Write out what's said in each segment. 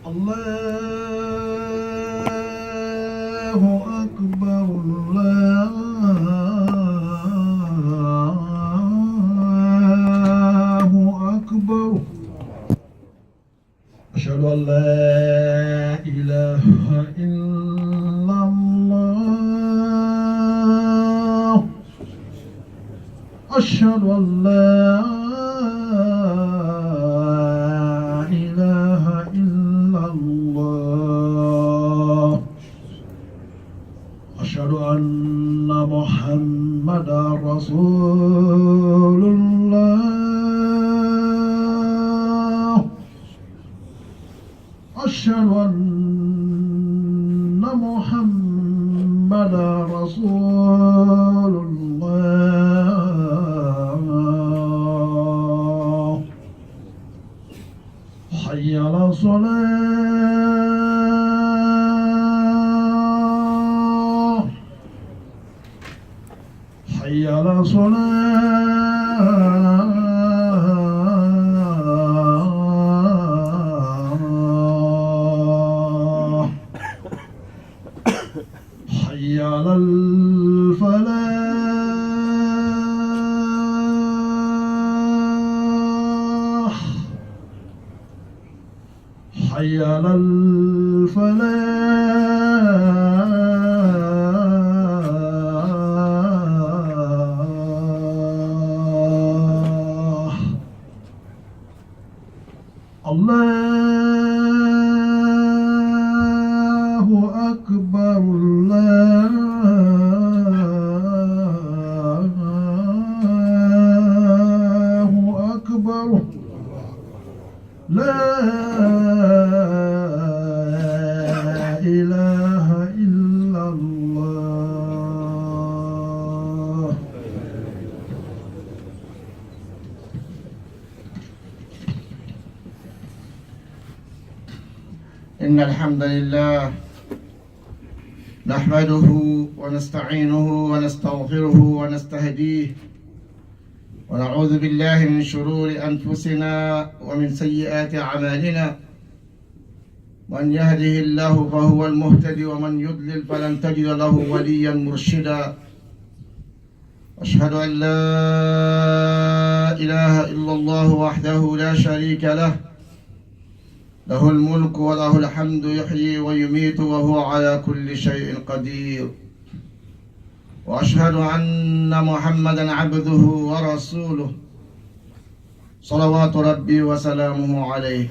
الله أكبر الله أكبر أشهد أن لا إله إلا الله أشهد أن لا إله إلا الله أشهد أن محمدا رسول الله أشهد أن محمدا رسول الله حي على الصلاة حي على الصلاة حي على الفلاح حي على الفلاح الله أكبر الله أكبر لا إله إلا الله إن الحمد لله نحمده ونستعينه ونستغفره ونستهديه ونعوذ بالله من شرور أنفسنا ومن سيئات أعمالنا من يهده الله فهو المهتدي ومن يضلل فلن تجد له وليا مرشدا أشهد أن لا إله إلا الله وحده لا شريك له له الملك وله الحمد يحيي ويميت وهو على كل شيء قدير وأشهد أن محمدا عبده ورسوله صلوات ربي وسلامه عليه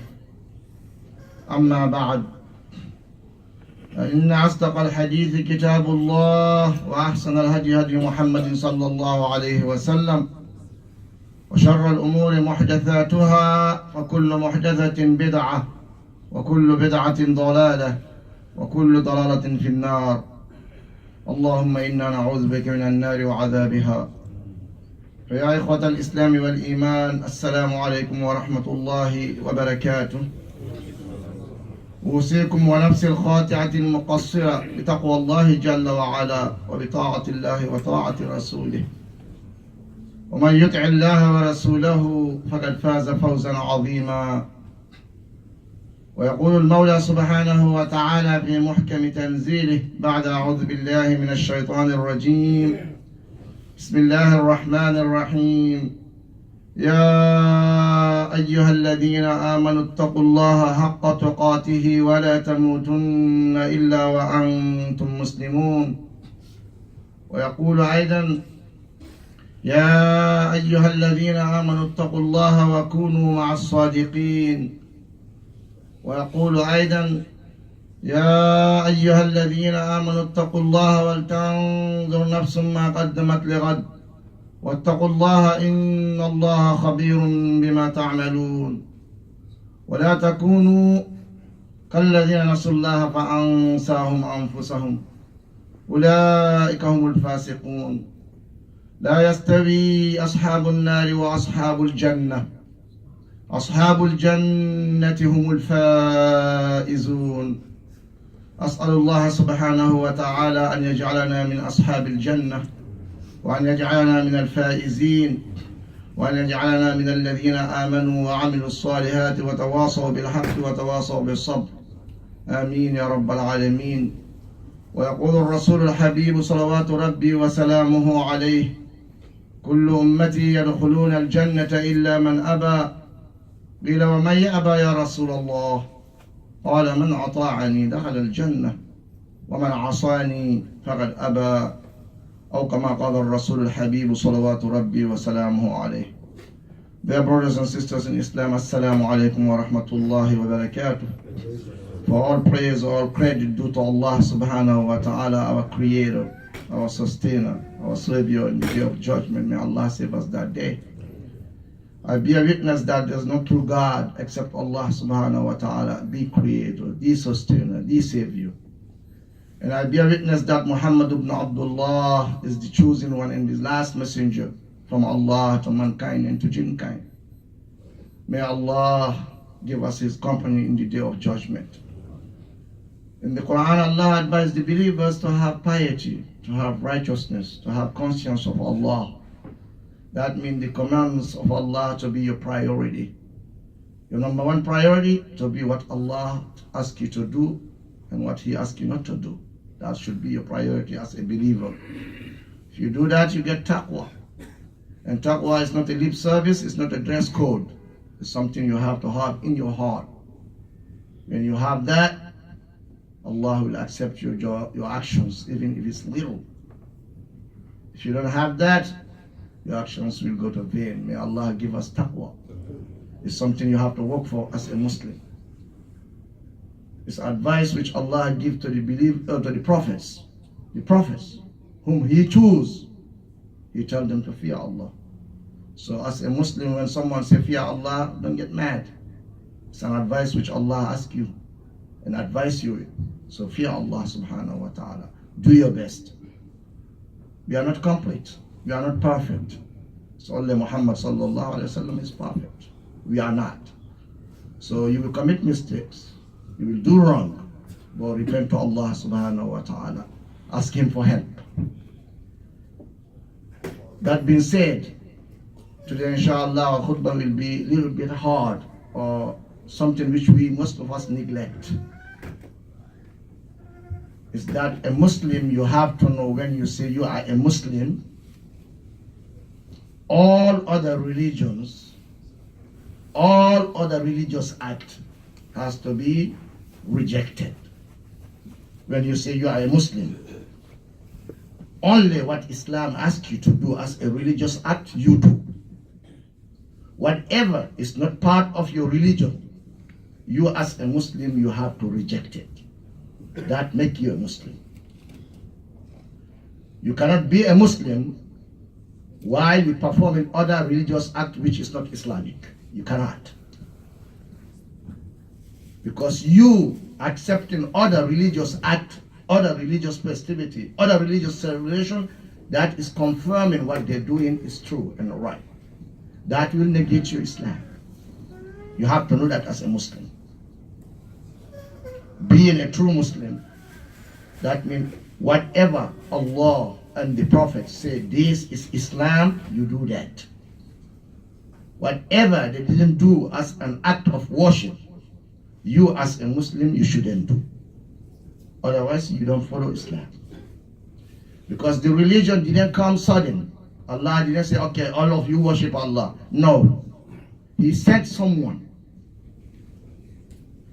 أما بعد فإن أصدق الحديث كتاب الله وأحسن الهدي هدي محمد صلى الله عليه وسلم وشر الأمور محدثاتها وكل محدثة بدعة وكل بدعة ضلالة وكل ضلالة في النار اللهم إنا نعوذ بك من النار وعذابها. فيا إخوة الإسلام والإيمان السلام عليكم ورحمة الله وبركاته. أوصيكم ونفسي الخاطئة المقصرة بتقوى الله جل وعلا وبطاعة الله وطاعة رسوله، ومن يطع الله ورسوله فقد فاز فوزا عظيما. ويقول المولى سبحانه وتعالى في محكم تنزيله بعد أعوذ بالله من الشيطان الرجيم بسم الله الرحمن الرحيم يا أيها الذين آمنوا اتقوا الله حق تقاته ولا تموتن إلا وأنتم مسلمون. ويقول أيضا يا أيها الذين آمنوا اتقوا الله وكونوا مع الصادقين. ويقول أيضا يا أيها الذين آمنوا اتقوا الله ولتنظر نفس ما قدمت لغد واتقوا الله إن الله خبير بما تعملون. ولا تكونوا كالذين نسوا الله فأنساهم أنفسهم أولئك هم الفاسقون. لا يستوي أصحاب النار وأصحاب الجنة أصحاب الجنة هم الفائزون. أسأل الله سبحانه وتعالى أن يجعلنا من أصحاب الجنة وأن يجعلنا من الفائزين وأن يجعلنا من الذين آمنوا وعملوا الصالحات وتواصوا بالحق وتواصوا بالصبر. آمين يا رب العالمين. ويقول الرسول الحبيب صلوات ربي وسلامه عليه: كل أمتي يدخلون الجنة إلا من أبى. قيل ومن يأبى يا رسول الله؟ قال: من أطاعني دخل الجنة ومن عصاني فقد أبى، أو كما قال الرسول الحبيب صلوات ربي وسلامه عليه. Dear brothers and sisters in Islam, Assalamu alaikum wa rahmatullahi wa barakatuh. For all praise, all credit due to Allah subhanahu wa ta'ala, our creator, our sustainer, our savior in the day of judgment. May Allah save us that day. I bear witness that there is no true God except Allah subhanahu wa ta'ala, the creator, the sustainer, the savior. And I bear witness that Muhammad ibn Abdullah is the chosen one and the last messenger from Allah to mankind and to jinnkind. May Allah give us His company in the day of judgment. In the Quran, Allah advised the believers to have piety, to have righteousness, to have conscience of Allah. That means the commands of Allah to be your priority. Your number one priority to be what Allah asks you to do and what He asks you not to do. That should be your priority as a believer. If you do that, you get taqwa. And taqwa is not a lip service, it's not a dress code. It's something you have to have in your heart. When you have that, Allah will accept your actions, even if it's little. If you don't have that, your actions will go to vain. May Allah give us taqwa. It's something you have to work for as a Muslim. It's advice which Allah gives to the prophets whom He chooses. He tells them to fear Allah. So as a Muslim, when someone says fear Allah, don't get mad. It's an advice which Allah asks you and advise you. So fear Allah subhanahu wa ta'ala. Do your best. We are not complete. We are not perfect. So only Muhammad sallallahu alayhi wa sallam is perfect. We are not. So you will commit mistakes. You will do wrong. But repent to Allah subhanahu wa ta'ala. Ask Him for help. That being said, today inshallah our khutbah will be a little bit hard, or something which most of us neglect. Is that a Muslim, you have to know when you say you are a Muslim, all other religions, all other religious act has to be rejected. When you say you are a Muslim, only what Islam asks you to do as a religious act, you do. Whatever is not part of your religion, you as a Muslim, you have to reject it. That makes you a Muslim. You cannot be a Muslim while you performing other religious act which is not Islamic. You cannot. Because you accepting other religious act, other religious festivity, other religious celebration, that is confirming what they're doing is true and right. That will negate your Islam. You have to know that as a Muslim. Being a true Muslim, that means whatever Allah and the Prophet say this is Islam, you do that. Whatever they didn't do as an act of worship, you as a Muslim, you shouldn't do. Otherwise, you don't follow Islam. Because the religion didn't come sudden. Allah didn't say, okay, all of you worship Allah. No. He sent someone.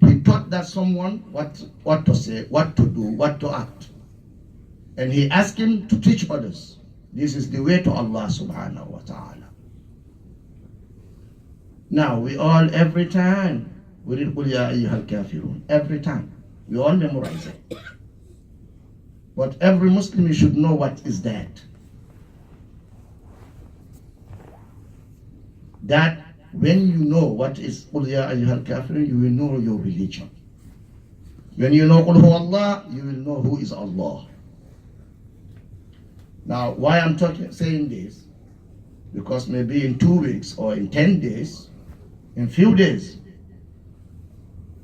He taught that someone what to say, what to do, what to act. And He asked him to teach others. This is the way to Allah subhanahu wa ta'ala. Now, we all, every time, we read Qul Ya Ayyuhal Kafirun. Every time. We all memorize it. But every Muslim, you should know what is that. That when you know what is Qul Ya Ayyuhal Kafirun, you will know your religion. When you know Qul Hu Allah, you will know who is Allah. Now, why I'm saying this? Because maybe in 2 weeks or in 10 days, in few days,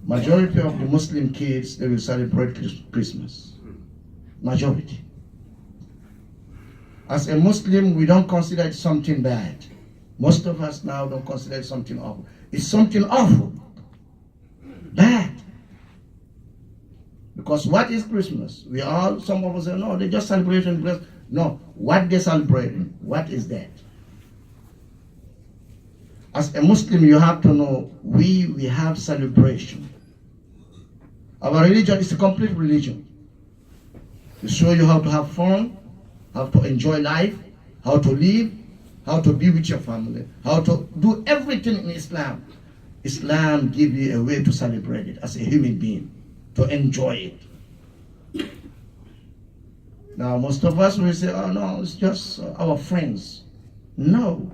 majority of the Muslim kids, they will celebrate Christmas. Majority. As a Muslim, we don't consider it something bad. Most of us now don't consider it something awful. It's something awful. Bad. Because what is Christmas? Some of us say, no, they're just celebrating. No, what they're celebrating, what is that? As a Muslim, you have to know, we have celebration. Our religion is a complete religion. To show you how to have fun, how to enjoy life, how to live, how to be with your family, how to do everything in Islam. Islam gives you a way to celebrate it as a human being, to enjoy it. Now, most of us will say, oh no, it's just our friends. No.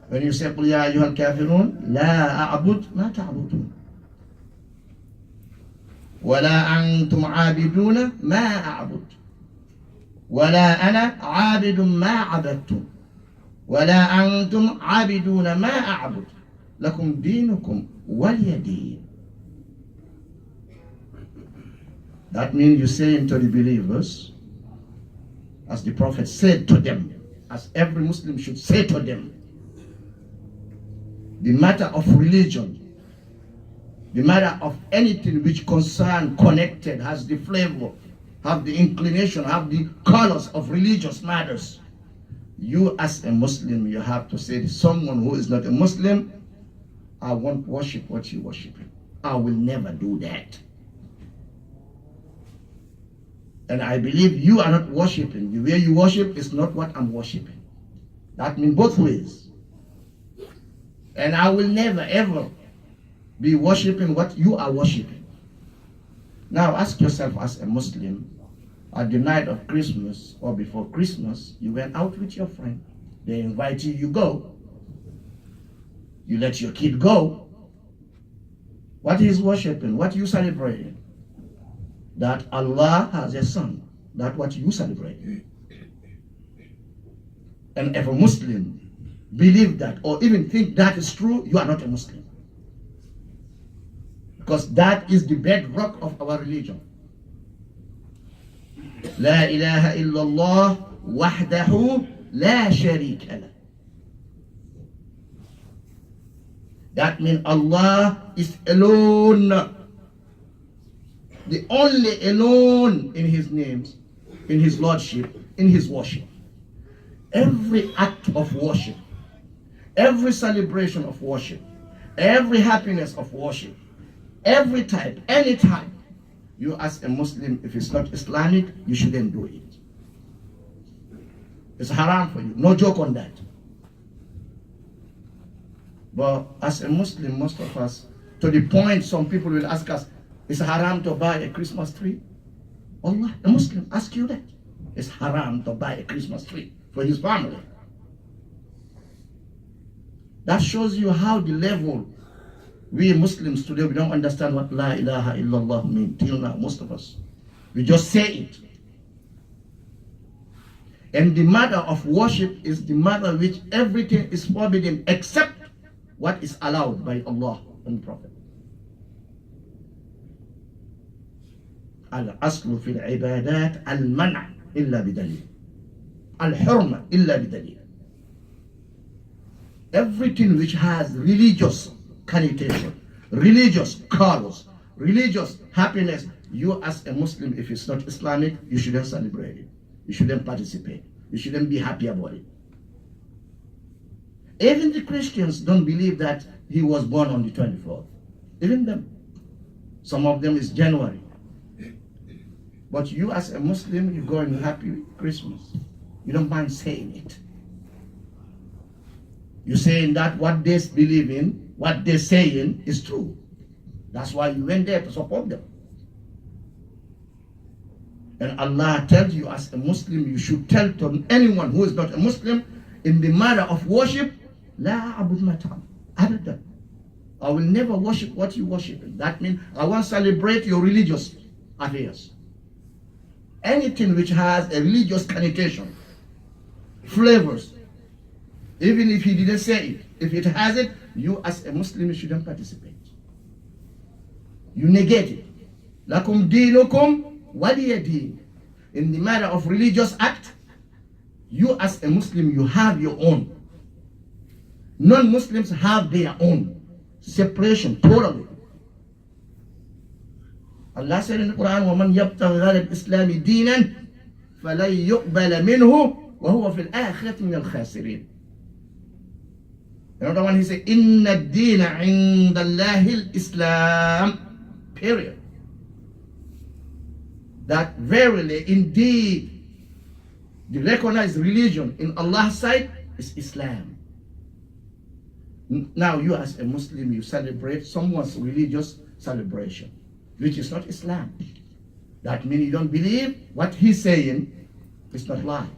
When you say, قُلْ يَا أَيُّهَا الْكَافِرُونَ لَا أَعْبُدُ مَا تَعْبُدُونَ وَلَا أَنْتُمْ عَابِدُونَ مَا أَعْبُدُ وَلَا أَنَا عَابِدٌ مَا عَبَدْتُمْ وَلَا أَنْتُمْ عَابِدُونَ مَا أَعْبُدُ لَكُمْ دِينُكُمْ وَلِيَ دِينِ. That means you say to the believers, as the Prophet said to them, as every Muslim should say to them, the matter of religion, the matter of anything which concern, connected, has the flavor, have the inclination, have the colors of religious matters. You as a Muslim, you have to say to someone who is not a Muslim, I won't worship what you worship. I will never do that. And I believe you are not worshiping. The way you worship is not what I'm worshiping. That means both ways. And I will never ever be worshiping what you are worshiping. Now ask yourself, as a Muslim, at the night of Christmas or before Christmas, you went out with your friend. They invite you, you go. You let your kid go. What is worshiping? What you celebrating? That Allah has a son. That's what you celebrate. And if a Muslim believe that or even think that is true, you are not a Muslim. Because that is the bedrock of our religion. لا إله إلا الله وحده لا شريك له. That means Allah is alone. The only alone in his names, in his lordship, in his worship. Every act of worship, every celebration of worship, every happiness of worship, every type, any type, you as a Muslim, if it's not Islamic, you shouldn't do it. It's haram for you. No joke on that. But as a Muslim, most of us, to the point some people will ask us, it's haram to buy a Christmas tree? Allah, a Muslim, ask you that. It's haram to buy a Christmas tree for his family. That shows you how the level, we Muslims today, we don't understand what La ilaha illallah means till now, most of us. We just say it. And the matter of worship is the matter which everything is forbidden except what is allowed by Allah and the Prophet. الأصل في العبادات المنع إلا بدليل الحرمة إلا بدليل. Everything which has religious connotation, religious colors, religious happiness, you as a Muslim, if it's not Islamic, you shouldn't celebrate it. You shouldn't participate. You shouldn't be happy about it. Even the Christians don't believe that he was born on the 24th. Even them. Some of them is January. But you as a Muslim, you go in happy Christmas. You don't mind saying it. You're saying that what they believe in, what they're saying is true. That's why you went there to support them. And Allah tells you as a Muslim, you should tell to anyone who is not a Muslim, in the matter of worship, La abud matam. Abadan. I will never worship what you worship. That means I won't celebrate your religious affairs. Anything which has a religious connotation, flavors, even if he didn't say it, if it has it, you as a Muslim shouldn't participate. You negate it. Lakum dinukum waliya din. In the matter of religious act, you as a Muslim, you have your own. Non-Muslims have their own. Separation, totally. Allah said in the Quran, وَمَنْ يَبْتَغِ غَيْرَ الْإِسْلَامِ دِينًا فَلَنْ يُقْبَلَ مِنْهُ وَهُوَ فِي الْآخِرَةِ مِنَ الْخَاسِرِينَ. Another one, he said, إِنَّ الدِّينَ عِنْدَ اللَّهِ الْإِسْلَامِ. Period. That verily, indeed, the recognized religion in Allah's sight is Islam. Now you as a Muslim, you celebrate someone's religious celebration, which is not Islam. That means you don't believe what he's saying is not lie.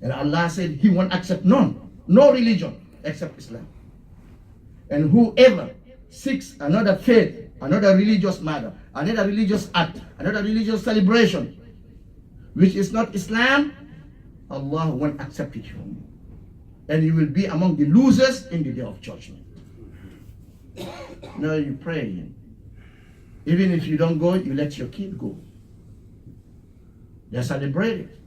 And Allah said he won't accept no religion except Islam. And whoever seeks another faith, another religious matter, another religious act, another religious celebration, which is not Islam, Allah won't accept it from you. And you will be among the losers in the day of judgment. Now you pray. Even if you don't go, you let your kid go. They celebrate it.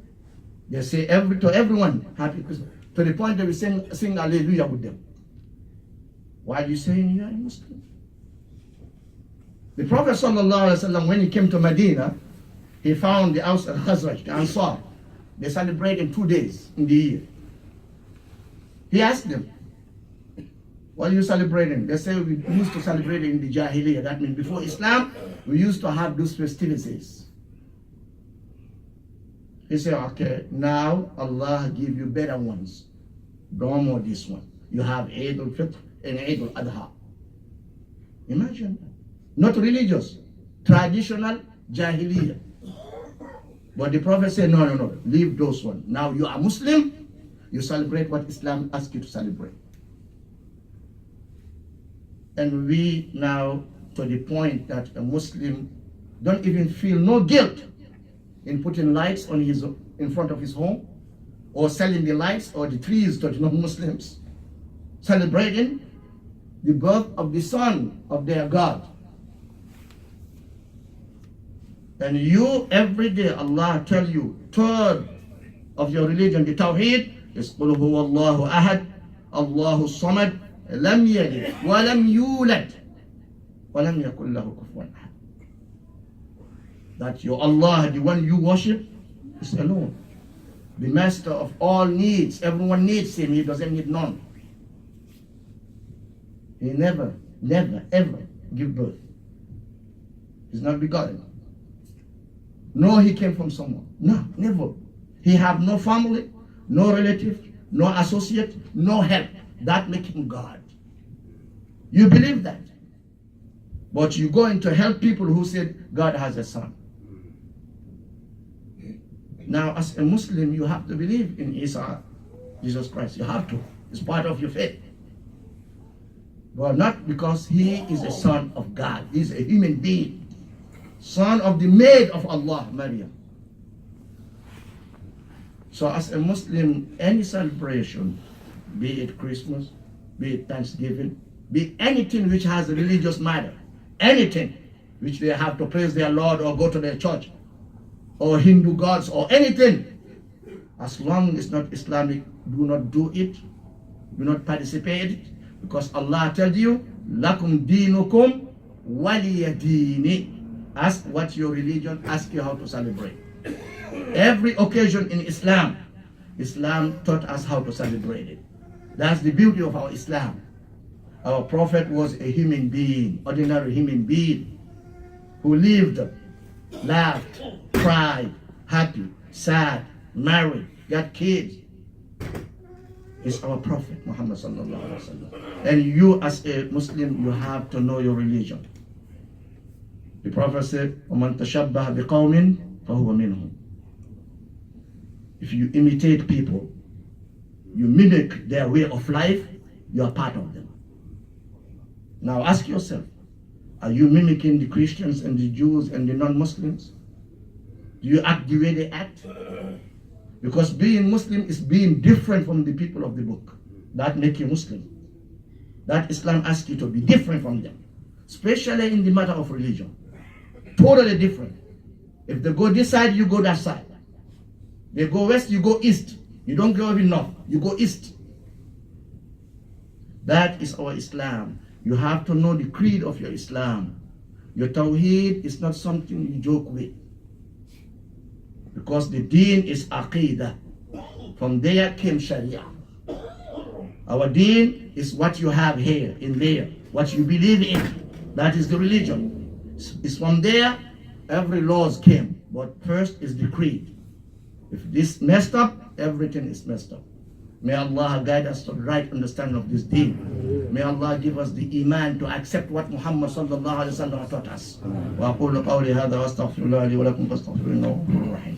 They say to everyone, Happy Christmas. To the point that we sing Hallelujah with them. Why are you saying you are a Muslim? The Prophet ﷺ, when he came to Medina, he found the Aus al Khazraj, the Ansar. They celebrate in 2 days in the year. He asked them, what are you celebrating? They say we used to celebrate in the Jahiliyyah. That means before Islam, we used to have those festivities. He said, okay, now Allah give you better ones. Don't more this one. You have Eid al-Fitr and Eid al-Adha. Imagine that. Not religious, traditional Jahiliyyah. But the Prophet said, no, leave those ones. Now you are Muslim, you celebrate what Islam asks you to celebrate. And we now, to the point that a Muslim don't even feel no guilt in putting lights on in front of his home, or selling the lights or the trees to the non-Muslims, celebrating the birth of the son of their God. And you, every day, Allah tell you, third of your religion, the Tawheed, is قُلْ هُوَ اللَّهُ أَحَدٌ اللَّهُ الصَّمَدُ لَمْ يَلِدْ وَلَمْ يُولَدْ وَلَمْ يَكُنْ لَهُ كُفُوًا أَحَدٌ. That your Allah, the one you worship, is alone. The master of all needs. Everyone needs him. He doesn't need none. He never, ever give birth. He's not begotten. No, he came from someone. No, never. He have no family, no relative, no associate, no help. That make him God. You believe that. But you go into help people who said God has a son. Now, as a Muslim, you have to believe in Isa, Jesus Christ. You have to. It's part of your faith. But not because he is a son of God. He's a human being. Son of the maid of Allah, Maryam. So as a Muslim, any celebration, be it Christmas, be it Thanksgiving, be it anything which has a religious matter, anything which they have to praise their Lord or go to their church, or Hindu gods or anything, as long as it's not Islamic, do not do it, do not participate in it, because Allah tells you, Lakum dinukum waliya dini. Ask what your religion asks you how to celebrate. Every occasion in Islam, Islam taught us how to celebrate it. That's the beauty of our Islam. Our Prophet was a human being, ordinary human being, who lived, laughed, cried, happy, sad, married, got kids. It's our Prophet, Muhammad sallallahu alaihi wasallam. And you as a Muslim, you have to know your religion. The Prophet said, وَمَنْ تَشَبَّهَ بِقَوْمٍ فَهُوَ مِنْهُمْ. If you imitate people, you mimic their way of life, you are part of them. Now ask yourself, are you mimicking the Christians and the Jews and the non-Muslims? Do you act the way they act? Because being Muslim is being different from the people of the book. That makes you Muslim. That Islam asks you to be different from them, especially in the matter of religion. Totally different. If they go this side, you go that side. They go west, you go east. You don't go even north, you go east. That is our Islam. You have to know the creed of your Islam. Your tawheed is not something you joke with. Because the deen is aqidah. From there came sharia. Our deen is what you have here, in there, what you believe in. That is the religion. It's from there every laws came. But first is the creed. If this messed up, everything is messed up. May Allah guide us to the right understanding of this deen. May Allah give us the iman to accept what Muhammad sallallahu alaihi wasallam taught us. وأقول قولي هذا وأستغفر الله لي ولكم فاستغفروه إنه هو الغفور الرحيم.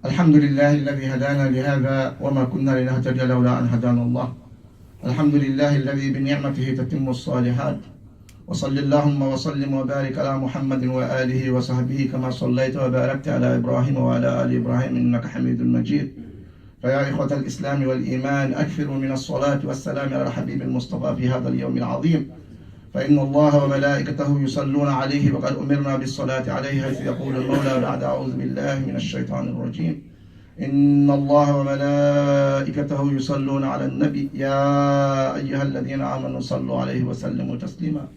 الحمد لله الذي هدانا لهذا وما كنا لنهتدي لولا أن هدانا الله. الحمد لله الذي بنعمته تتم الصالحات. وصل اللهم وسلم وبارك على محمد وآله وصحبه كما صليت وباركت على إبراهيم وعلى آل إبراهيم إنك حميد مجيد. فيا إخوة الإسلام والإيمان أكثروا من الصلاة والسلام على الحبيب المصطفى في هذا اليوم العظيم. فإن الله وملائكته يصلون عليه وقد أمرنا بالصلاة عليه حيث يقول المولى بعد أعوذ بالله من الشيطان الرجيم. إن الله وملائكته يصلون على النبي يا أيها الذين آمنوا صلوا عليه وسلموا تسليما.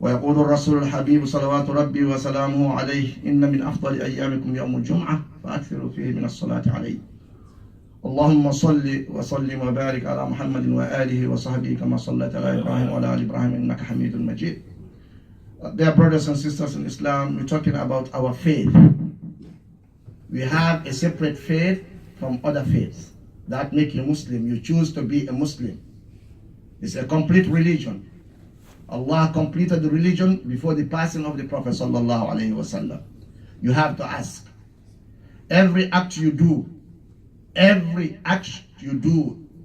ويقول الرسول الحبيب صلوات ربي وسلامه عليه إن من أفضل أيامكم يوم الجمعة فأكثروا فيه من الصلاة عليه. اللهم صل وسلم وبارك على محمد وآله وصحبه كما صليت على إبراهيم وعلى آل إبراهيم إنك حميد مجيد. Dear brothers and sisters in Islam, we're talking about our faith. We have a separate faith from other faiths. That make you Muslim. You choose to be a Muslim. It's a complete religion. Allah completed the religion before the passing of the Prophet sallallahu alaihi wasallam. You have to ask. Every act you do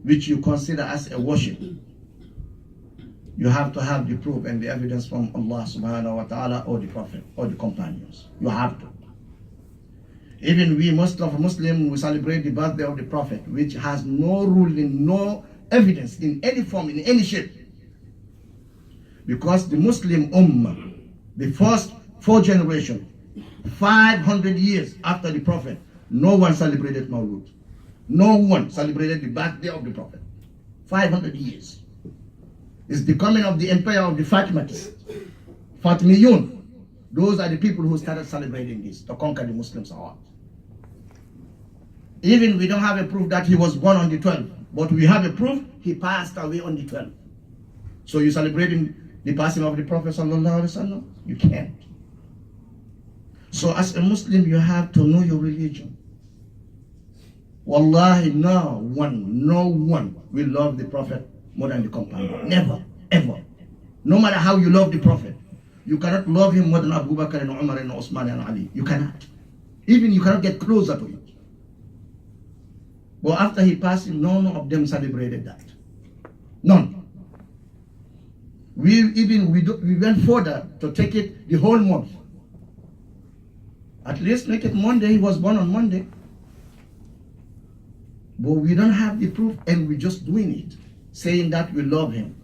which you consider as a worship, you have to have the proof and the evidence from Allah subhanahu wa ta'ala or the Prophet or the companions. You have to. Even we, most of Muslims, we celebrate the birthday of the Prophet, which has no ruling, no evidence in any form, in any shape. Because the Muslim Ummah, the first 4 generations, 500 years after the Prophet, no one celebrated Mawlud. No one celebrated the birthday of the Prophet. 500 years. It's the coming of the empire of the Fatimids. Fatimiyun. Those are the people who started celebrating this to conquer the Muslims out. Even we don't have a proof that he was born on the 12th, but we have a proof he passed away on the 12th. So you celebrating the passing of the Prophet sallallahu alaihi wasallam? You can't. So as a Muslim, you have to know your religion. Wallahi, no one will love the Prophet more than the companion. Never, ever. No matter how you love the Prophet, you cannot love him more than Abu Bakr and Umar and Ousmane and Ali. You cannot. Even you cannot get closer to him. But after he passed, none of them celebrated that. None. We went further to take it the whole month. At least make it Monday. He was born on Monday. But we don't have the proof and we're just doing it. Saying that we love him.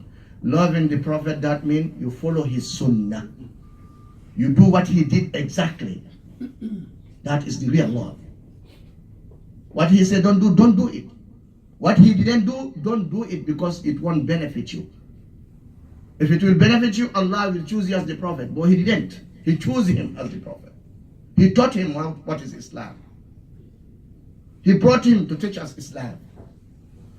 Loving the Prophet, that means you follow his sunnah. You do what he did exactly. That is the real love. What he said don't do it. What he didn't do, don't do it because it won't benefit you. If it will benefit you, Allah will choose you as the Prophet. But he didn't. He chose him as the Prophet. He taught him what is Islam. He brought him to teach us Islam.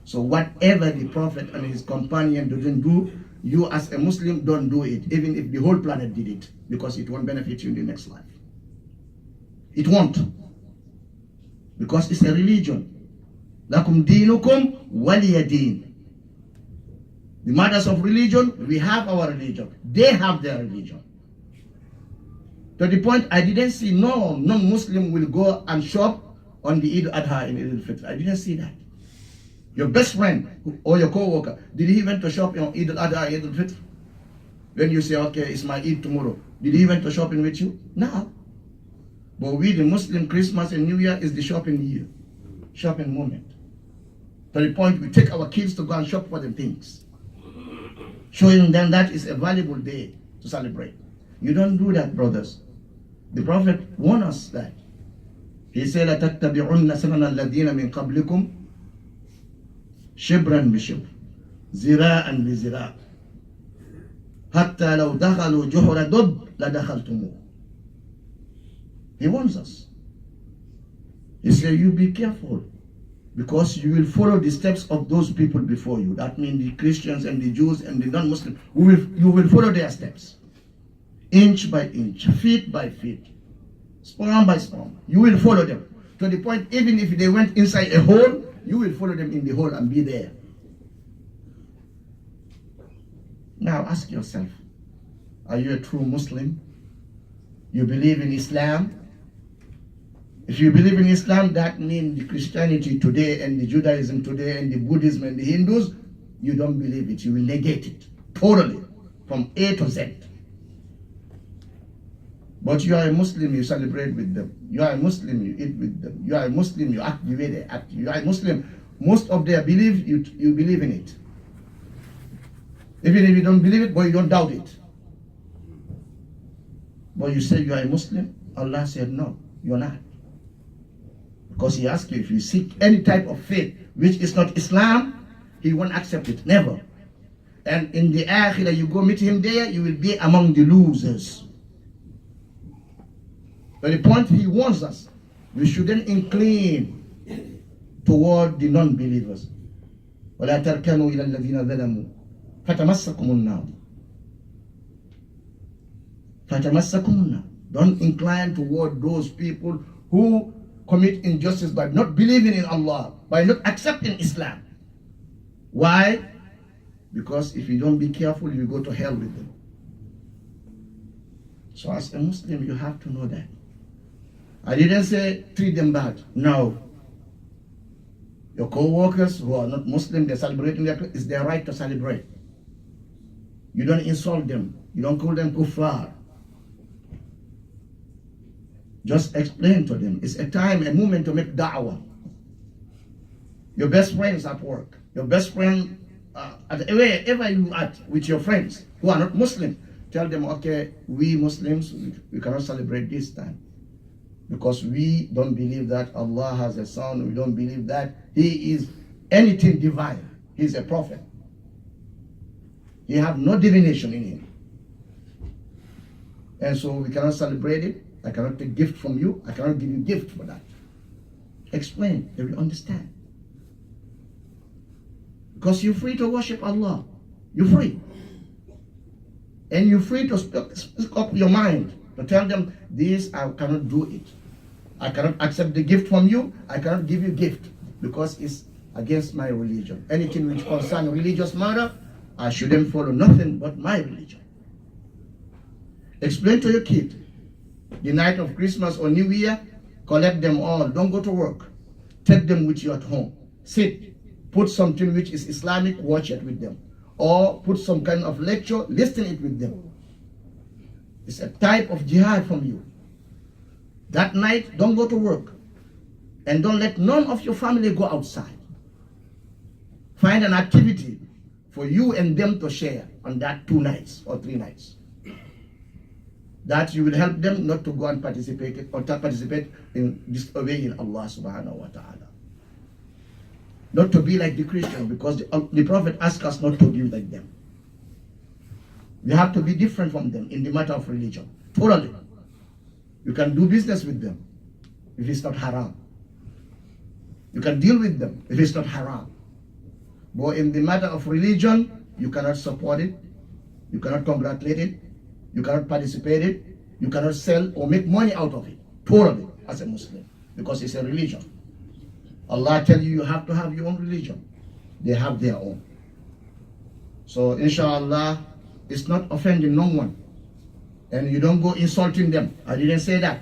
So whatever the Prophet and his companion didn't do, you as a Muslim don't do it, even if the whole planet did it, because it won't benefit you in the next life. It won't. Because it's a religion. Lakum dinukum waliya din. The matters of religion, we have our religion. They have their religion. To the point, I didn't see no non-Muslim will go and shop on the Eid al-Adha and Eid al-Fitr. I didn't see that. Your best friend or your co-worker, did he went to shop on Eid al-Adha and Eid al-Fitr? When you say, okay, it's my Eid tomorrow, did he went to shopping with you? No. But we, the Muslim, Christmas and New Year is the shopping year, shopping moment. To the point, we take our kids to go and shop for them things, showing them that is a valuable day to celebrate. You don't do that, brothers. The Prophet warned us that. He said, لَتَتَّبِعُنَّ سَنَنَ الَّذِينَ مِنْ قَبْلِكُمْ شِبْرًا بِشِبْرٍ ذراعا بذراع حتى لو دخلوا جحر ضب لدخلتموه. He warns us. He said, you be careful, because you will follow the steps of those people before you. That means the Christians and the Jews and the non-Muslims. You will follow their steps, inch by inch, feet by feet, sperm by sperm. You will follow them to the point, even if they went inside a hole, you will follow them in the hole and be there. Now ask yourself, are you a true Muslim? You believe in Islam? If you believe in Islam, that means the Christianity today and the Judaism today and the Buddhism and the Hindus, you don't believe it. You will negate it totally from A to Z. But you are a Muslim, you celebrate with them. You are a Muslim, you eat with them. You are a Muslim, you act the way they act. You are a Muslim. Most of their belief, you believe in it. Even if you don't believe it, but you don't doubt it. But you say you are a Muslim, Allah said no, you're not. Because He asked you, if you seek any type of faith which is not Islam, He won't accept it, never. And in the Akhirah, you go meet Him there, you will be among the losers. But the point He warns us, we shouldn't incline toward the non-believers. وَلَا تَرْكَنُوا إِلَى الَّذِينَ ظَلَمُوا فَتَمَسَّكُمُ النَّارُ. فَتَمَسَّكُمُ النَّارُ. Don't incline toward those people who commit injustice by not believing in Allah, by not accepting Islam. Why? Because if you don't be careful, you go to hell with them. So as a Muslim, you have to know that. I didn't say treat them bad. No. Your co-workers who are not Muslim, they're celebrating it's their right to celebrate. You don't insult them. You don't call them kuffar. Just explain to them. It's a time, a moment to make da'wah. Your best friends at work. Your best friend, wherever you are with your friends who are not Muslim, tell them, okay, we Muslims, we cannot celebrate this time. Because we don't believe that Allah has a son. We don't believe that He is anything divine. He's a prophet. He has no divination in Him. And so we cannot celebrate it. I cannot take gift from you. I cannot give you gift for that. Explain. They will understand. Because you're free to worship Allah. You're free. And you're free to speak up your mind. To tell them, this I cannot do it. I cannot accept the gift from you. I cannot give you gift. Because it's against my religion. Anything which concerns religious matter, I shouldn't follow nothing but my religion. Explain to your kid. The night of Christmas or New Year, collect them all. Don't go to work. Take them with you at home. Sit. Put something which is Islamic, watch it with them. Or put some kind of lecture, listen it with them. It's a type of jihad from you. That night, don't go to work. And don't let none of your family go outside. Find an activity for you and them to share on that 2 nights or 3 nights. That you will help them not to go and participate in disobeying Allah subhanahu wa ta'ala. Not to be like the Christians, because the Prophet asked us not to be like them. We have to be different from them in the matter of religion. Totally. You can do business with them if it's not haram. You can deal with them if it's not haram. But in the matter of religion, you cannot support it. You cannot congratulate it. You cannot participate in it. You cannot sell or make money out of it. Totally, as a Muslim. Because it's a religion. Allah tells you have to have your own religion. They have their own. So, inshallah, it's not offending no one. And you don't go insulting them. I didn't say that.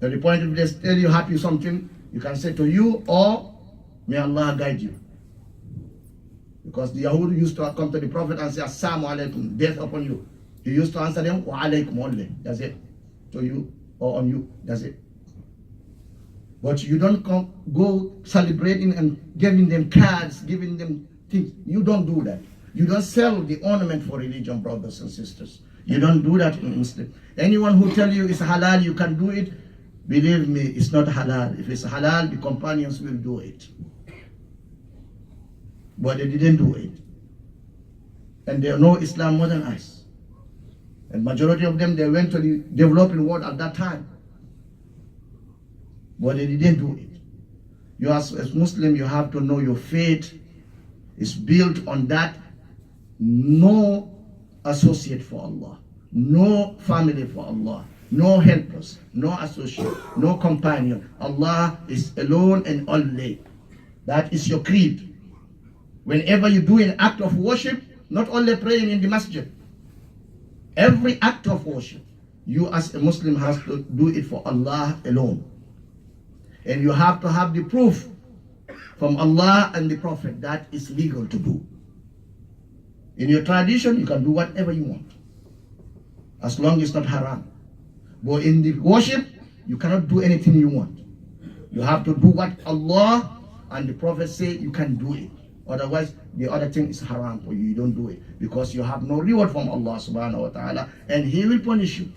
To the point if they tell you happy something, you can say to you, or may Allah guide you. Because the Yahud used to come to the Prophet and say, Assalamu alaikum, death upon you. He used to answer them, wa alaikum only. That's it. To you or on you. That's it. But you don't go celebrating and giving them cards, giving them things. You don't do that. You don't sell the ornament for religion, brothers and sisters. You don't do that in Muslim. Anyone who tell you it's halal, you can do it, believe me, it's not halal. If it's halal, the companions will do it. but they didn't do it. And they know Islam more than us. And majority of them, they went to the developing world at that time. But they didn't do it. You as Muslim, you have to know your faith is built on that. No associate for Allah, no family for Allah, no helpers, no associate, no companion. Allah is alone and only. That is your creed. Whenever you do an act of worship, not only praying in the masjid, every act of worship, you as a Muslim have to do it for Allah alone. And you have to have the proof from Allah and the Prophet that is legal to do. In your tradition, you can do whatever you want, as long as it's not haram. But in the worship, you cannot do anything you want. You have to do what Allah and the Prophet say you can do it. Otherwise, the other thing is haram for you. You don't do it because you have no reward from Allah subhanahu wa ta'ala, and He will punish you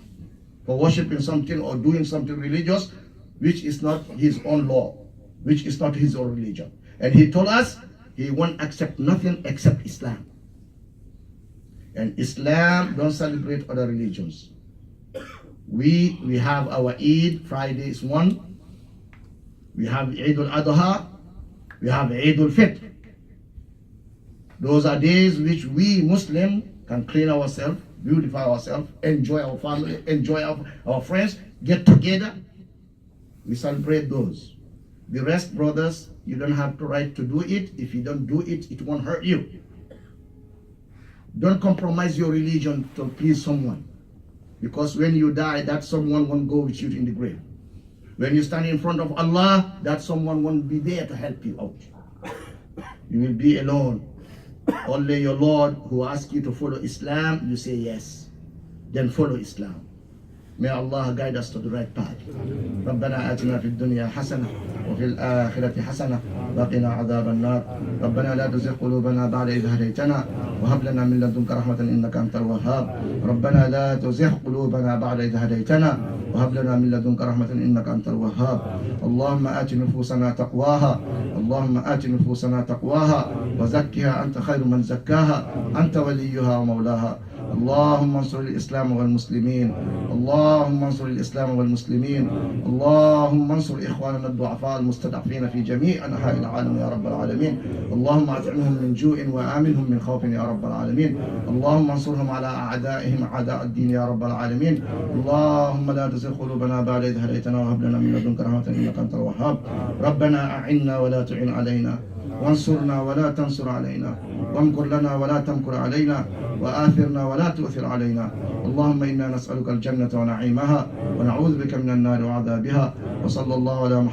for worshiping something or doing something religious which is not His own law, which is not His own religion. And He told us He won't accept nothing except Islam. And Islam don't celebrate other religions. We have our Eid, Friday is one. We have Eid al-Adha. We have Eid al-Fitr. Those are days which we Muslims can clean ourselves, beautify ourselves, enjoy our family, enjoy our friends, get together. We celebrate those. The rest, brothers, you don't have the right to do it. If you don't do it, it won't hurt you. Don't compromise your religion to please someone. Because when you die, that someone won't go with you in the grave. When you stand in front of Allah, that someone won't be there to help you out. You will be alone. Only your Lord who asks you to follow Islam, you say yes. Then follow Islam. May Allah guide us to the right path. ربنا آتنا في الدنيا حسنة وفي الآخرة حسنة وقنا عذاب النار. ربنا لا تزغ قلوبنا بعد إذ هديتنا وهب لنا من لدنك رحمة إنك أنت الوهاب. ربنا لا تزغ قلوبنا بعد إذ هديتنا وهب لنا من لدنك رحمة إنك أنت الوهاب. اللهم آت نفوسنا تقواها. اللهم آت نفوسنا تقواها وزكها أنت خير من زكاها أنت وليها ومولاها. اللهم انصر الإسلام والمسلمين. اللهم انصر الإسلام والمسلمين. اللهم انصر إخواننا الضعفاء المستضعفين في جميع أنحاء العالم يا رب العالمين. اللهم أطعمهم من جوع وآمنهم من خوف يا رب العالمين. اللهم انصرهم على أعدائهم أعداء الدين يا رب العالمين. اللهم لا تزغ قلوبنا بعد إذ هديتنا وهب لنا من لدنك رحمة إنك أنت الوهاب. ربنا أعنا ولا تعن علينا وانصرنا ولا تنصر علينا وامكر لنا ولا تمكر علينا وآثرنا ولا تؤثر علينا. اللهم إنا نسألك الجنة ونعيمها ونعوذ بك من النار وعذابها. وصلى الله على محمد